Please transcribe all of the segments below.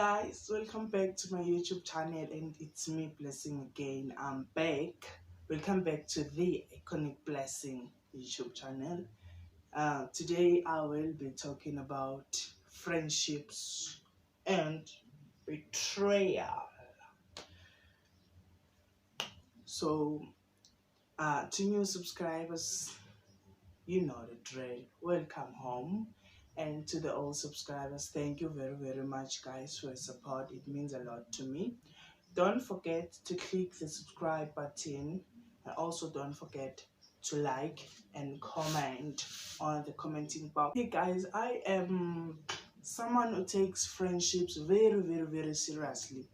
guys, welcome back to my YouTube channel, and it's me, Blessing, again. I'm back. Welcome back to the iconic Blessing YouTube channel. Today I will be talking about friendships and betrayal. So to new subscribers, you know the drill. Welcome home. And to the old subscribers, thank you very much, guys, for your support. It means a lot to me. Don't forget to click the subscribe button, and also don't forget to like and comment on the commenting box. Hey guys, I am someone who takes friendships very seriously.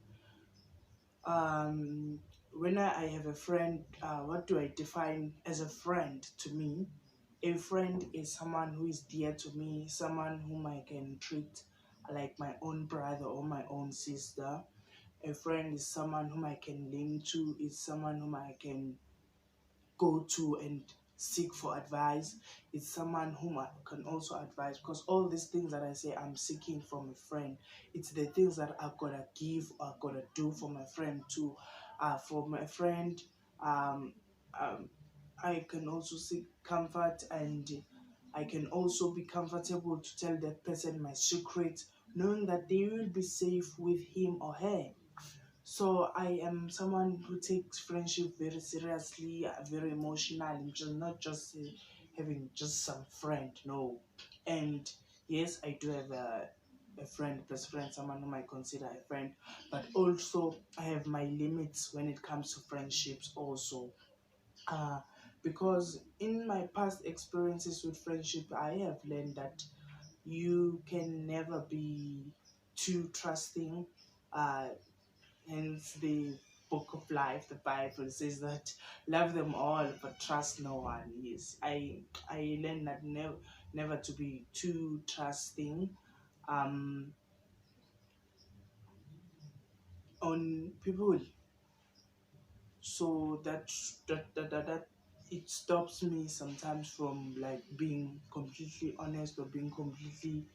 When I have a friend, what do I define as a friend? To me, a friend is someone who is dear to me, someone whom I can treat like my own brother or my own sister. A friend is someone whom I can lean to, is someone whom I can go to and seek for advice. It's someone whom I can also advise, because all these things that I say I'm seeking from a friend, it's the things that I've got to give or I've got to do for my friend too. For my friend, um, um, I can also seek comfort, and I can also be comfortable to tell that person my secret, knowing that they will be safe with him or her. So I am someone who takes friendship very seriously, very emotional, just not just having just some friend, no. And yes, I do have a friend, best friend, someone whom I consider a friend, but also I have my limits when it comes to friendships also. Uh, because in my past experiences with friendship, I have learned that you can never be too trusting. Uh, Hence, the book of life, the Bible says that love them all, but trust no one. Yes, I learned that never to be too trusting um on people. So that it stops me sometimes from like being completely honest or being completely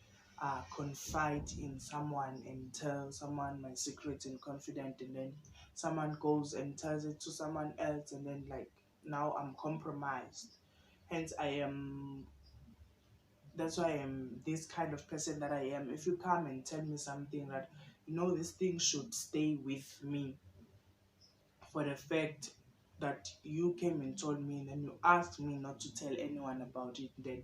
confide in someone and tell someone my secrets and confident, and then someone goes and tells it to someone else, and then like now I'm compromised. Hence I am that's why I am this kind of person that I am. If you come and tell me something that this thing should stay with me, for the fact that you came and told me and then you asked me not to tell anyone about it, then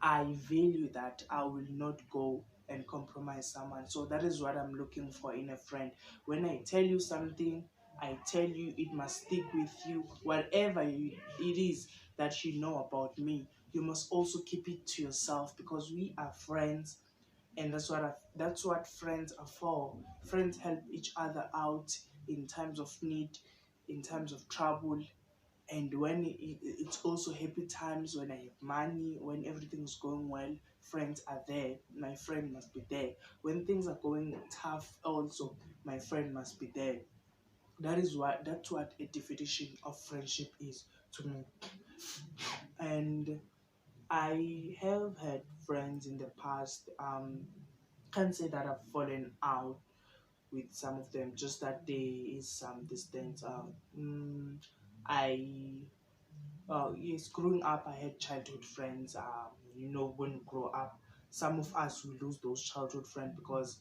I value that. I will not go and compromise someone. So that is what I'm looking for in a friend. When I tell you something, I tell you it must stick with you. Whatever it is that you know about me, you must also keep it to yourself, because we are friends, and that's what friends are for. Friends help each other out in times of need, in times of trouble, and when it's also happy times, when I have money, when everything's going well. Friends are there. My friend must be there. When things are going tough also, my friend must be there. That's what a definition of friendship is to me. And I have had friends in the past. Can't say that I've fallen out with some of them, just that there is some distance. I Yes, growing up, I had childhood friends. When you grow up, some of us will lose those childhood friends because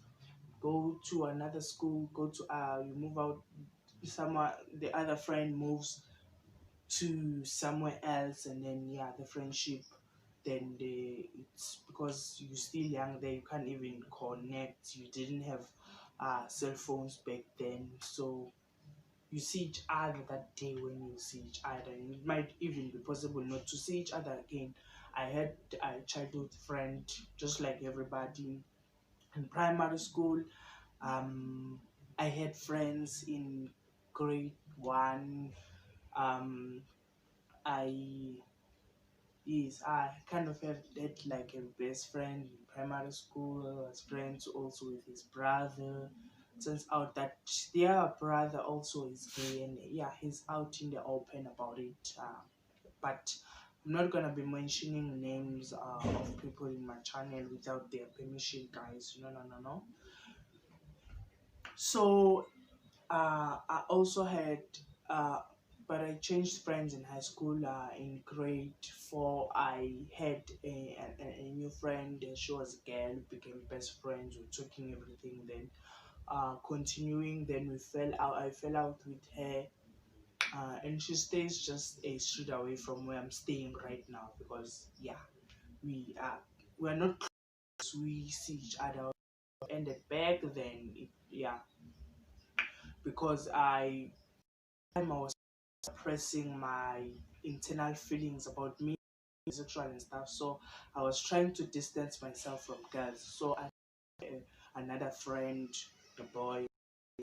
go to another school, you move out somewhere, the other friend moves to somewhere else, and then yeah, the friendship, it's because you're still young there, you can't even connect. You didn't have cell phones back then, so you see each other that day when you see each other, and it might even be possible not to see each other again. I had a childhood friend, just like everybody in primary school. um I had friends in grade one. Um i Yes, I kind of have that like a best friend in primary school. I was friends also with his brother. Turns out that their brother also is gay, and yeah, he's out in the open about it. But I'm not gonna be mentioning names of people in my channel without their permission, guys. No. So I also had, uh, but I changed friends in high school. In grade 4, I had a new friend. She was a girl. We became best friends. We were talking everything. Then, continuing. Then we fell out. I fell out with her, and she stays just a street away from where I'm staying right now. Because yeah, we are not close. We see each other. Ended back then. Yeah, because I was suppressing my internal feelings about me, sexual and stuff. So I was trying to distance myself from girls. So I had another friend, the boy,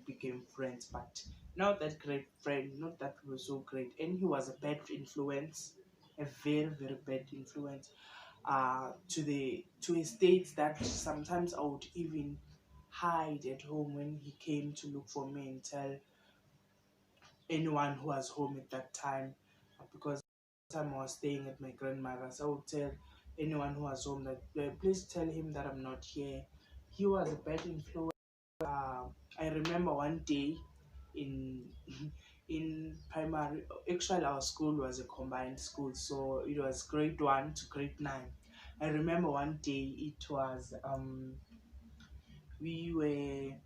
became friends. But not that great friend, not that we were so great. And he was a bad influence, a very, very bad influence. To a state that sometimes I would even hide at home when he came to look for me and tell anyone who was home at that time, because time I was staying at my grandmother's. I would tell anyone who was home that, please tell him that I'm not here. He was a bad influence. I remember one day in in primary, actually our school was a combined school, so it was grade 1 to grade 9. I remember one day it was we were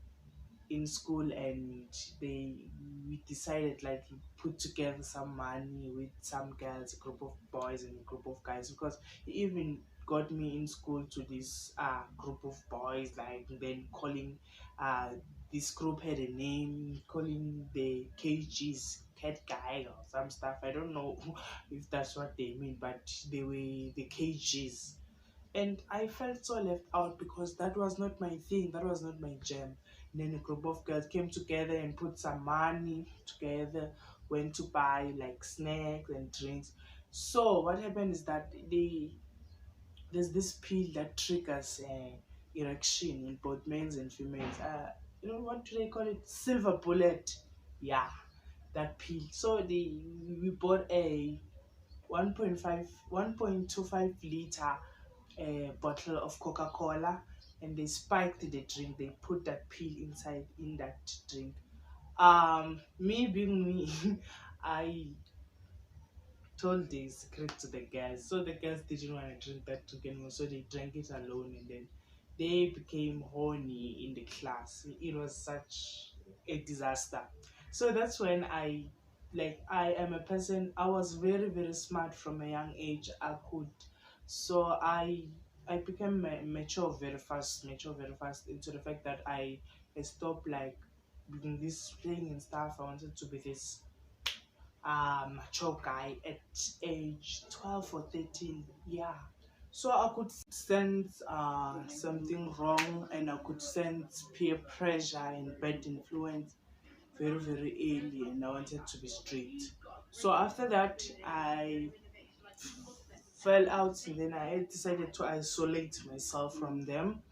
in school, and we decided, like, we put together some money with some girls, a group of boys and a group of guys, because he even got me in school to this group of boys, like, then calling uh this group had a name, calling the KGs cat guy or some stuff. I don't know if that's what they mean, but they were the KGs. And I felt so left out because that was not my thing, that was not my jam. And then a group of girls came together and put some money together, went to buy like snacks and drinks. So what happened is that there's this pill that triggers erection in both males and females. What do they call it? Silver bullet. Yeah, that pill. So we bought a 1.25 liter bottle of Coca-Cola, and they spiked the drink. They put that pill inside in that drink. Me being me, I told the secret to the girls. So the girls didn't want to drink that drink anymore, so they drank it alone, and then they became horny in the class. It was such a disaster. So that's when I am a person. I was very, very smart from a young age. So I became mature very fast into the fact that I stopped like being this playing and stuff. I wanted to be this mature guy at age 12 or 13. Yeah, so I could sense something wrong, and I could sense peer pressure and bad influence very, very early, and I wanted to be strict. So after that, I fell out, and then I decided to isolate myself from them.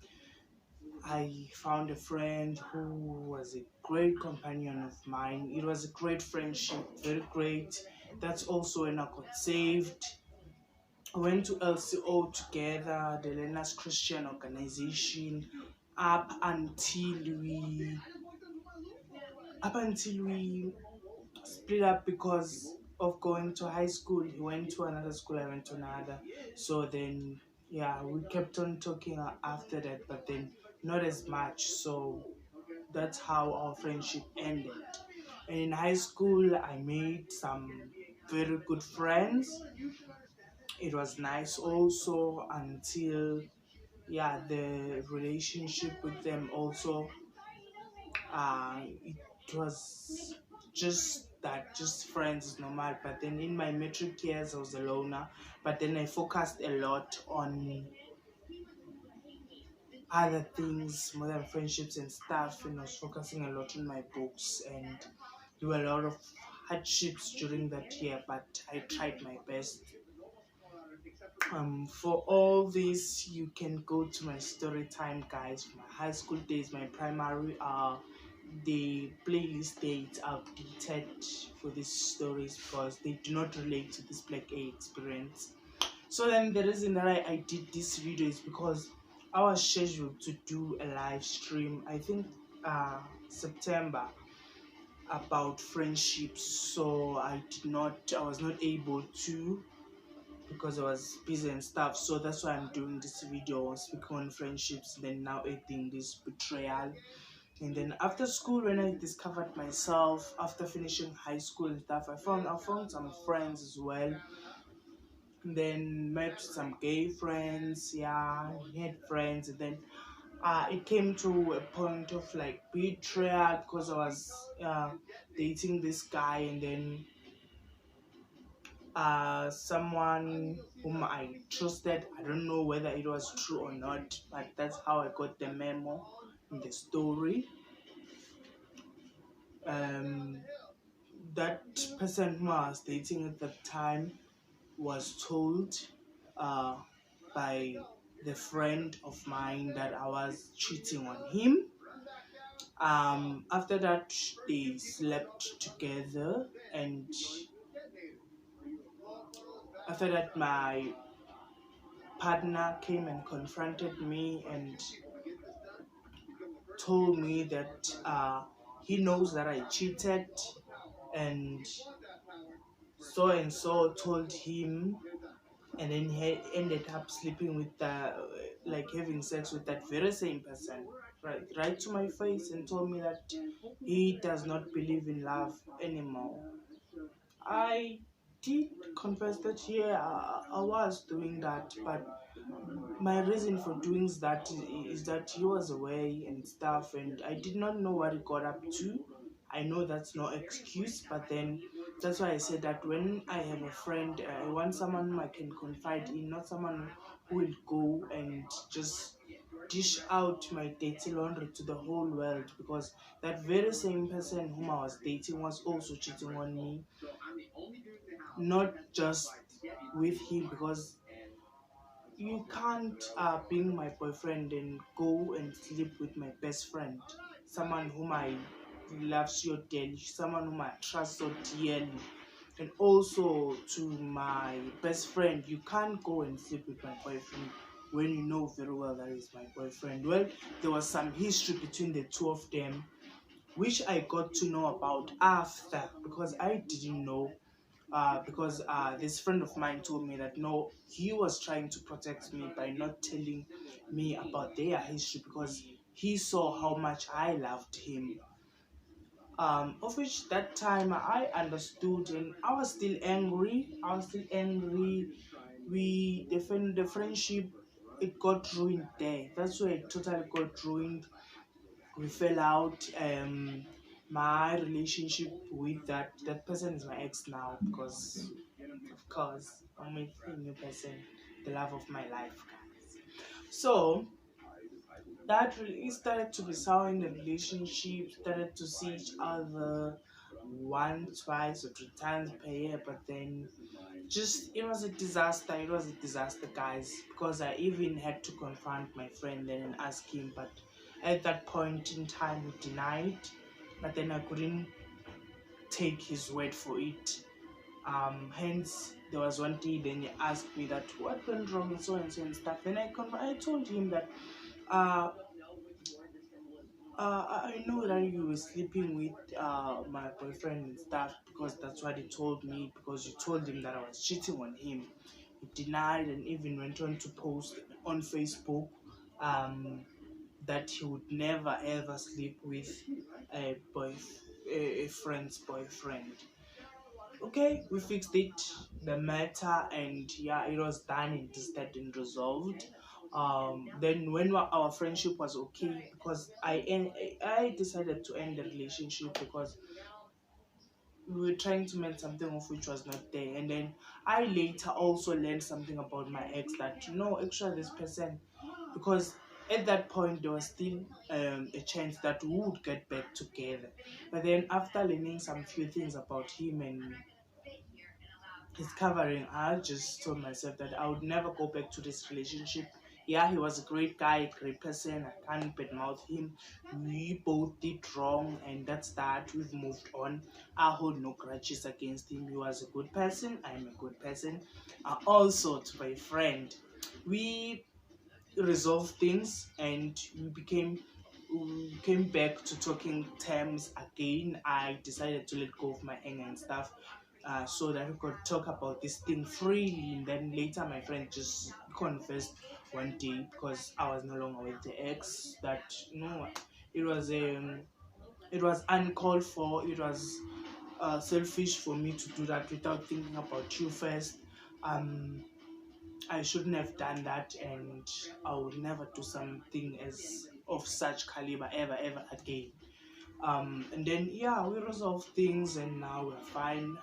I found a friend who was a great companion of mine. It was a great friendship, very great. That's also when I got saved. I went to LCO together, the Learners Christian Organization, up until we up until we split up because of going to high school. He went to another school, I went to another. So then, yeah, we kept on talking after that, but then not as much. So that's how our friendship ended. And in high school, I made some very good friends. It was nice also until, yeah, the relationship with them also, it was just friends is normal. But then in my metric years, I was a loner. But then I focused a lot on other things more than friendships and stuff, and I was focusing a lot on my books, and there were a lot of hardships during that year, but I tried my best. For all this, you can go to my story time, guys. My high school days, my primary, the playlist dates are updated for these stories because they do not relate to this Black A experience. So then the reason that I did this video is because I was scheduled to do a live stream. I think September about friendships, so I was not able to, because I was busy and stuff. So that's why I'm doing this video speaking on friendships, then now adding this betrayal. And then after school, when I discovered myself after finishing high school and stuff, I found some friends as well. And then met some gay friends, yeah, had friends, and then it came to a point of like betrayal, because I was dating this guy, and then someone whom I trusted. I don't know whether it was true or not, but that's how I got the memo in the story. Um, that person who I was dating at the time was told uh, by the friend of mine that I was cheating on him. After that, they slept together, and after that, my partner came and confronted me and told me that he knows that I cheated, and so told him, and then he ended up sleeping with like having sex with that very same person, right to my face, and told me that he does not believe in love anymore. I did confess that, yeah, I was doing that, but my reason for doing that is that he was away and stuff, and I did not know what he got up to. I know that's no excuse, but then that's why I said that when I have a friend, I want someone whom I can confide in, not someone who will go and just dish out my dirty laundry to the whole world, because that very same person whom I was dating was also cheating on me, not just with him, because you can't being my boyfriend and go and sleep with my best friend, someone whom I love so dearly, someone whom I trust so dearly. And also to my best friend, you can't go and sleep with my boyfriend when you know very well that is my boyfriend. Well, there was some history between the two of them, which I got to know about after, because I didn't know. Because this friend of mine told me that no, he was trying to protect me by not telling me about their history, because he saw how much I loved him. Of which that time I understood, and I was still angry. The friendship, it got ruined there. That's where it totally got ruined. We fell out. My relationship with that person is my ex now, because of course I'm with a new person, the love of my life, guys. So that really started to be sour in the relationship, started to see each other once, twice, or 3 times per year, but then just it was a disaster, guys, because I even had to confront my friend then and ask him, but at that point in time he denied, but then I couldn't take his word for it. Hence there was one day, then he asked me that what went wrong and so and stuff. Then I told him that uh I know that you were sleeping with my boyfriend and stuff, because that's what he told me, because you told him that I was cheating on him. He denied and even went on to post on Facebook that he would never ever sleep with a friend's boyfriend. Okay, we fixed it, the matter, and yeah, it was done and tested and resolved. Then when our friendship was okay, because I decided to end the relationship, because we were trying to make something of which was not there. And then I later also learned something about my ex, that actually this person, because at that point there was still a chance that we would get back together. But then after learning some few things about him and his covering, I just told myself that I would never go back to this relationship. Yeah, he was a great guy, great person. I can't badmouth him. We both did wrong, and that's that. We've moved on. I hold no grudges against him. He was a good person. I'm a good person. Also, to my friend, we resolved things and we became we came back to talking terms again, I decided to let go of my anger and stuff, so that we could talk about this thing freely. And then later, my friend just confessed one day, because I was no longer with the ex, that it was it was uncalled for. It was selfish for me to do that without thinking about you first. Um, I shouldn't have done that, and I would never do something as of such caliber ever again. And then yeah, we resolved things, and now we're fine.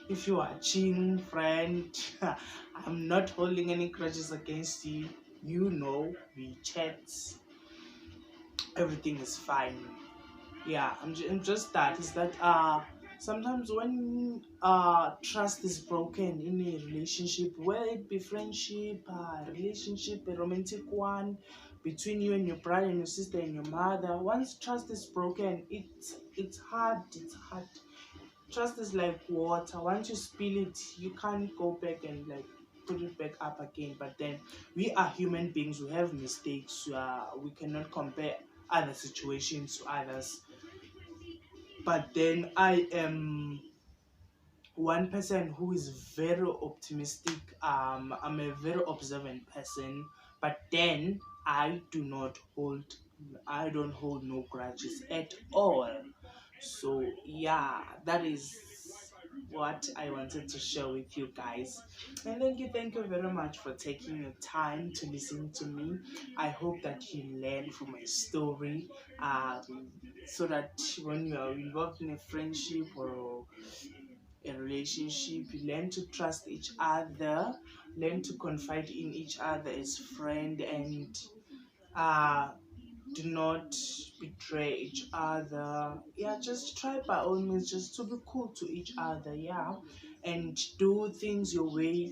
If you are a chin friend, I'm not holding any grudges against you. We chat, everything is fine. Yeah, I'm just that is that sometimes when trust is broken in a relationship, whether it be friendship, relationship, a romantic one, between you and your brother and your sister and your mother, once trust is broken, it's hard. It's hard. Trust is like water. Once you spill it, you can't go back and like put it back up again. But then we are human beings. We have mistakes. We cannot compare other situations to others. But then I am one person who is very optimistic. I'm a very observant person, but then I don't hold no grudges at all. So yeah, that is what I wanted to share with you guys. And thank you very much for taking your time to listen to me. I hope that you learn from my story, so that when you are involved in a friendship or a relationship, you learn to trust each other, learn to confide in each other as friend, and uh do not betray each other. Yeah, just try by all means just to be cool to each other. Yeah, and do things your way,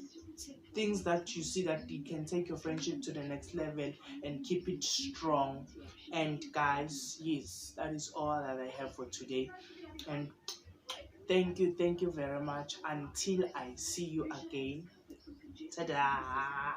things that you see that you can take your friendship to the next level and keep it strong. And guys, yes, that is all that I have for today. And thank you very much. Until I see you again. Ta-da!